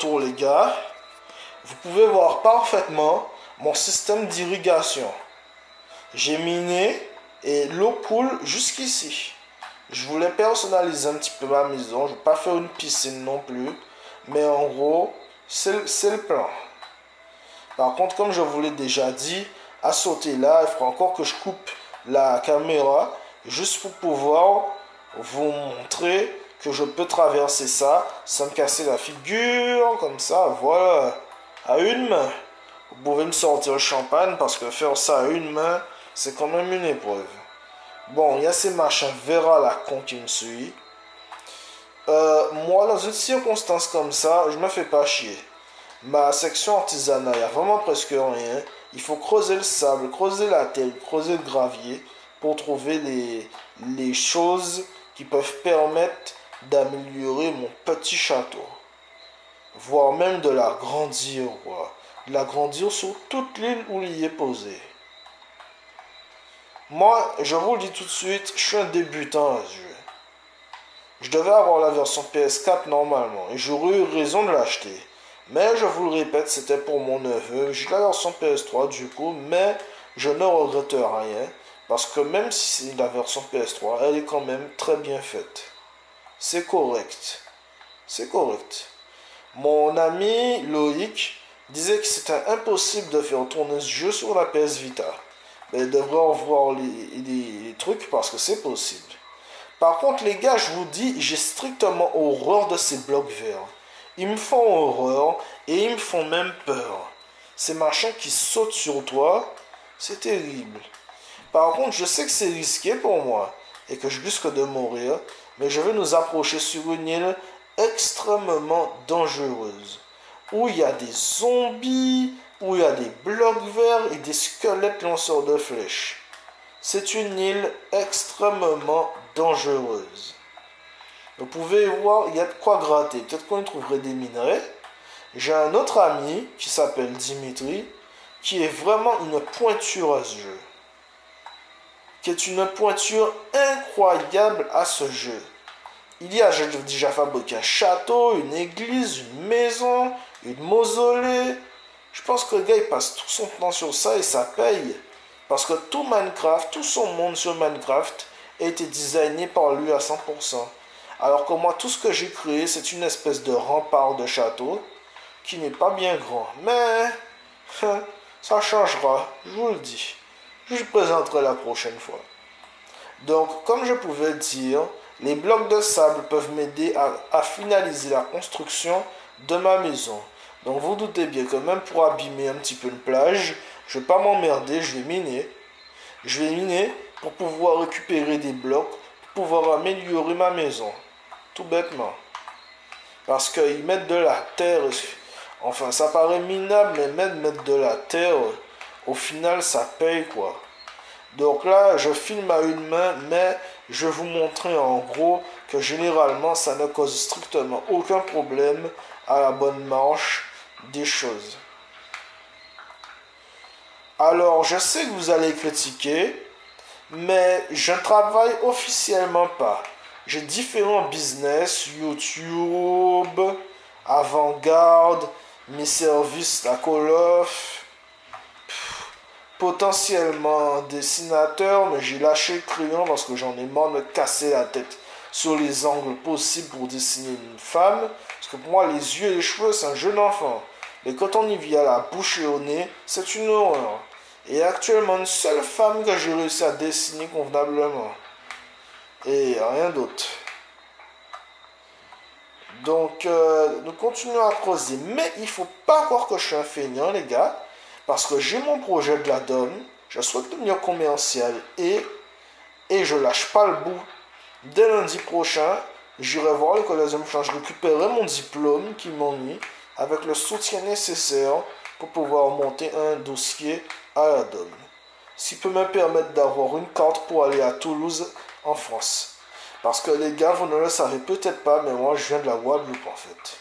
retour les gars, vous pouvez voir parfaitement mon système d'irrigation. J'ai miné et l'eau coule jusqu'ici. Je voulais personnaliser un petit peu ma maison. Je ne vais pas faire une piscine non plus. Mais en gros, c'est le plan. Par contre, comme je vous l'ai déjà dit, à sauter là, il faudra encore que je coupe la caméra juste pour pouvoir vous montrer que je peux traverser ça sans me casser la figure, comme ça, voilà, à une main. Vous pouvez me sortir le champagne parce que faire ça à une main, c'est quand même une épreuve. Bon, il y a ces machins verts à la con qui me suivent. Moi, dans une circonstance comme ça, je me fais pas chier. Ma section artisanale, il n'y a vraiment presque rien. Il faut creuser le sable, creuser la terre, creuser le gravier pour trouver les choses qui peuvent permettre d'améliorer mon petit château. Voire même de l'agrandir, quoi. De l'agrandir sur toute l'île où il est posé. Moi, je vous le dis tout de suite, je suis un débutant à ce jeu. Je devais avoir la version PS4 normalement et j'aurais eu raison de l'acheter. Mais je vous le répète, c'était pour mon neveu. J'ai la version PS3 du coup, mais je ne regrette rien. Parce que même si c'est la version PS3, elle est quand même très bien faite. C'est correct. C'est correct. Mon ami Loïc disait que c'était impossible de faire tourner ce jeu sur la PS Vita. Mais il devrait revoir les trucs parce que c'est possible. Par contre, les gars, je vous dis, j'ai strictement horreur de ces blocs verts. Ils me font horreur et ils me font même peur. Ces machins qui sautent sur toi, c'est terrible. Par contre, je sais que c'est risqué pour moi et que je risque de mourir, mais je vais nous approcher sur une île extrêmement dangereuse, où il y a des zombies, où il y a des blocs verts et des squelettes lanceurs de flèches. C'est une île extrêmement dangereuse. Vous pouvez voir, il y a de quoi gratter. Peut-être qu'on y trouverait des minerais. J'ai un autre ami qui s'appelle Dimitri, qui est vraiment une pointure à ce jeu. Qui est une pointure incroyable à ce jeu. Il y a, j'ai déjà fabriqué un château, une église, une maison, une mausolée. Je pense que le gars, il passe tout son temps sur ça et ça paye. Parce que tout Minecraft, tout son monde sur Minecraft a été designé par lui à 100%. Alors que moi, tout ce que j'ai créé, c'est une espèce de rempart de château qui n'est pas bien grand. Mais ça changera, je vous le dis. Je vous présenterai la prochaine fois. Donc, comme je pouvais le dire, les blocs de sable peuvent m'aider à finaliser la construction de ma maison. Donc, vous doutez bien que même pour abîmer un petit peu une plage, je ne vais pas m'emmerder, je vais miner. Je vais miner pour pouvoir récupérer des blocs, pour pouvoir améliorer ma maison. Tout bêtement. Parce qu'ils mettent de la terre. Enfin, ça paraît minable, mais même mettre de la terre, au final, ça paye, quoi. Donc là, je filme à une main, mais je vais vous montrer en gros que généralement, ça ne cause strictement aucun problème à la bonne marche des choses. Alors, je sais que vous allez critiquer, mais je ne travaille officiellement pas. J'ai différents business, YouTube, Avant-Garde, mes services à Call of, potentiellement dessinateur, mais j'ai lâché le crayon parce que j'en ai marre de me casser la tête sur les angles possibles pour dessiner une femme. Parce que pour moi, les yeux et les cheveux, c'est un jeune enfant. Mais quand on y vient à la bouche et au nez, c'est une horreur. Et actuellement, une seule femme que j'ai réussi à dessiner convenablement. Et rien d'autre. Donc, nous continuons à creuser. Mais il ne faut pas croire que je suis un feignant, les gars. Parce que j'ai mon projet de la donne. Je souhaite devenir commercial. Et je lâche pas le bout. Dès lundi prochain, j'irai voir le collège de je récupérerai mon diplôme qui m'ennuie. Avec le soutien nécessaire pour pouvoir monter un dossier à la donne. Ce qui peut me permettre d'avoir une carte pour aller à Toulouse en France. Parce que les gars, vous ne le savez peut-être pas, mais moi je viens de la Guadeloupe en fait.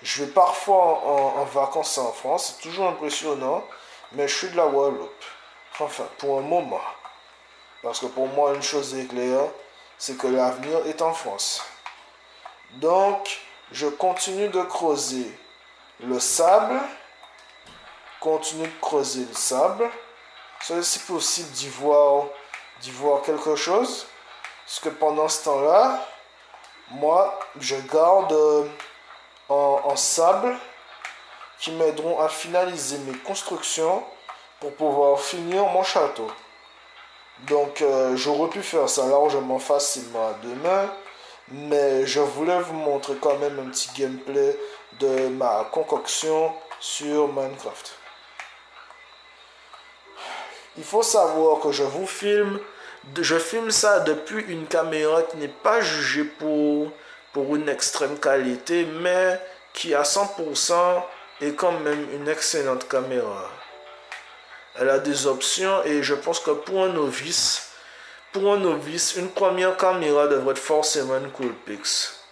Je vais parfois en vacances en France, c'est toujours impressionnant, mais je suis de la Guadeloupe. Enfin, pour un moment. Parce que pour moi, une chose est claire, c'est que l'avenir est en France. Donc, je continue de creuser le sable. Continue de creuser le sable. C'est si possible d'y voir quelque chose. Parce que pendant ce temps-là, moi, je garde en sable qui m'aideront à finaliser mes constructions pour pouvoir finir mon château. Donc, j'aurais pu faire ça largement facilement à demain, mais je voulais vous montrer quand même un petit gameplay de ma concoction sur Minecraft. Il faut savoir que je filme ça depuis une caméra qui n'est pas jugée pour une extrême qualité, mais qui à 100% est quand même une excellente caméra. Elle a des options et je pense que pour un novice, une première caméra devrait être forcément une Coolpix.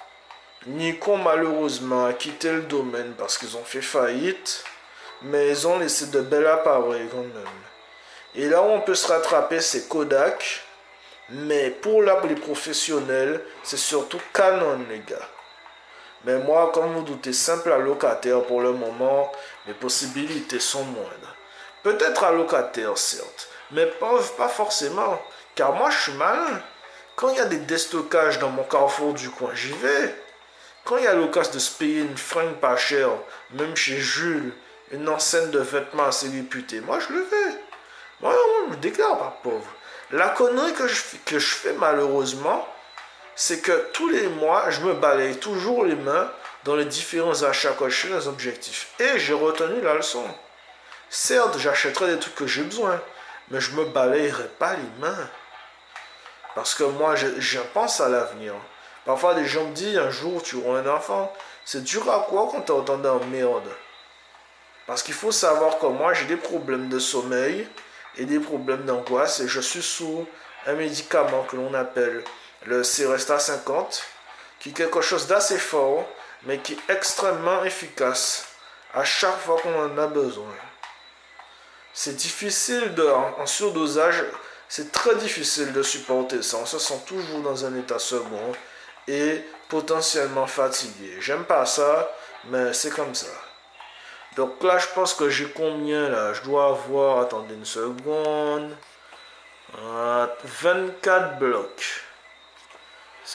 Nikon malheureusement a quitté le domaine parce qu'ils ont fait faillite, mais ils ont laissé de bels appareils quand même. Et là où on peut se rattraper, c'est Kodak. Mais pour les professionnels, c'est surtout Canon, les gars. Mais moi, comme vous doutez, simple allocataire pour le moment, mes possibilités sont moindres. Peut-être allocataire, certes, mais pas forcément. Car moi, je suis malin. Quand il y a des destockages dans mon carrefour du coin, j'y vais. Quand il y a l'occasion de se payer une fringue pas chère, même chez Jules, une enseigne de vêtements assez réputée, moi, je le fais. Moi, je me déclare pas pauvre. La connerie que je fais malheureusement, c'est que tous les mois, je me balaye toujours les mains dans les différents achats que je fais dans les objectifs. Et j'ai retenu la leçon. Certes, j'achèterai des trucs que j'ai besoin, mais je me balayerai pas les mains. Parce que moi, je pense à l'avenir. Parfois, des gens me disent, un jour, tu auras un enfant. C'est dur à quoi quand t'es autant dans merde? Parce qu'il faut savoir que moi, j'ai des problèmes de sommeil et des problèmes d'angoisse et je suis sous un médicament que l'on appelle le Seresta 50 qui est quelque chose d'assez fort mais qui est extrêmement efficace à chaque fois qu'on en a besoin. C'est difficile en surdosage, c'est très difficile de supporter ça. On se sent toujours dans un état second et potentiellement fatigué. J'aime pas ça, mais c'est comme ça. Donc là, je pense que j'ai combien là? Je dois avoir, attendez une seconde, 24 blocs.